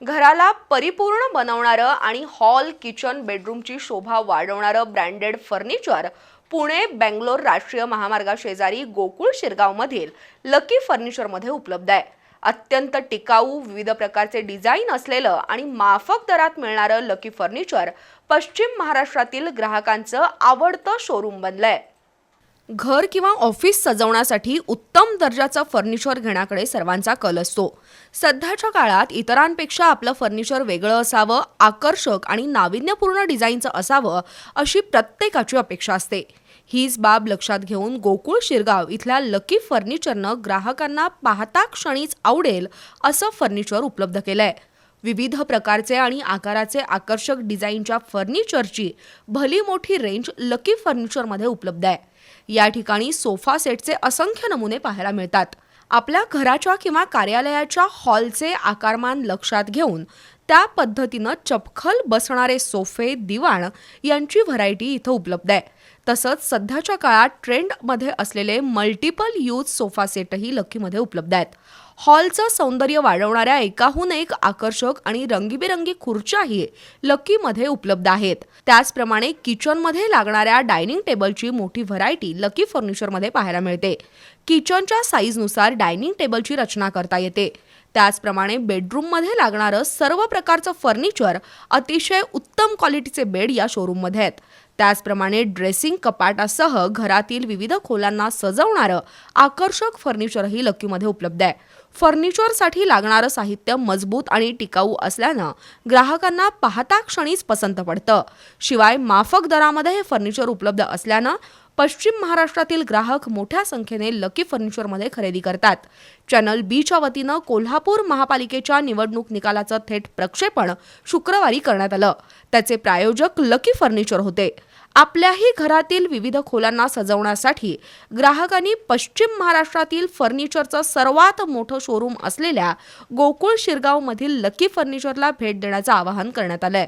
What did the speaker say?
घराला परिपूर्ण बनवणारं आणि हॉल, किचन, बेडरूमची शोभा वाढवणारं ब्रँडेड फर्निचर पुणे बेंगलोर राष्ट्रीय महामार्गाशेजारी गोकुळ शिरगावमधील लकी फर्निचरमध्ये उपलब्ध आहे. अत्यंत टिकाऊ, विविध प्रकारचे डिझाईन असलेलं आणि माफक दरात मिळणारं लकी फर्निचर पश्चिम महाराष्ट्रातील ग्राहकांचं आवडतं शोरूम बनलंय. घर किंवा ऑफिस सजवण्यासाठी उत्तम दर्जाचं फर्निचर घेण्याकडे सर्वांचा कल असतो. सध्याच्या काळात इतरांपेक्षा आपलं फर्निचर वेगळं असावं, आकर्षक आणि नाविन्यपूर्ण डिझाईनचं असावं अशी प्रत्येकाची अपेक्षा असते. हीच बाब लक्षात घेऊन गोकुळ शिरगाव इथल्या लकी फर्निचरनं ग्राहकांना पाहता क्षणीच आवडेल असं फर्निचर उपलब्ध केलंय. विविध प्रकारचे आणि आकाराचे आकर्षक डिझाईनच्या फर्निचरची भली मोठी रेंज लकी फर्निचरमध्ये उपलब्ध आहे. या ठिकाणी सोफा सेटचे असंख्य नमुने पाहायला मिळतात. आपल्या घराच्या किंवा कार्यालयाच्या हॉलचे आकारमान लक्षात घेऊन त्या पद्धतीनं चपखल बसणारे सोफे, दिवाण यांची व्हरायटी इथं उपलब्ध आहे. तसंच सध्याच्या काळात ट्रेंडमध्ये असलेले मल्टिपल यूज सोफा सेटही लकीमध्ये उपलब्ध आहेत. हॉलचं सौंदर्य वाढवणाऱ्या एकाहून एक आकर्षक आणि रंगीबेरंगी खुर्च्याही लकीमध्ये उपलब्ध आहेत. त्याचप्रमाणे किचनमध्ये लागणाऱ्या डायनिंग टेबलची मोठी व्हरायटी लकी फर्निचरमध्ये पाहायला मिळते. किचनच्या साईजनुसार डायनिंग टेबलची रचना करता येते. त्याचप्रमाणे बेडरूममध्ये लागणारं सर्व प्रकारचं फर्निचर अतिशय उत्तम क्वालिटीचे बेड या शोरूममध्ये आहेत. त्याचप्रमाणे ड्रेसिंग कपाटासह घरातील विविध खोल्यांना सजवणारं आकर्षक फर्निचरही लकीमध्ये उपलब्ध आहे. फर्निचरसाठी लागणारं साहित्य मजबूत आणि टिकाऊ असल्यानं ग्राहकांना पाहता क्षणीच पसंत पडतं. शिवाय माफक दरामध्ये हे फर्निचर उपलब्ध असल्यानं पश्चिम महाराष्ट्रातील ग्राहक मोठ्या संख्येने लकी फर्निचरमध्ये खरेदी करतात. चॅनल बीच्या वतीनं कोल्हापूर महापालिकेच्या निवडणूक निकालाचं थेट प्रक्षेपण शुक्रवारी करण्यात आलं. त्याचे प्रायोजक लकी फर्निचर होते. आपल्याही घरातील विविध खोल्यांना सजवण्यासाठी ग्राहकांनी पश्चिम महाराष्ट्रातील फर्निचरचं सर्वात मोठं शोरूम असलेल्या गोकुळ शिरगावमधील लकी फर्निचरला भेट देण्याचं आवाहन करण्यात आलंय.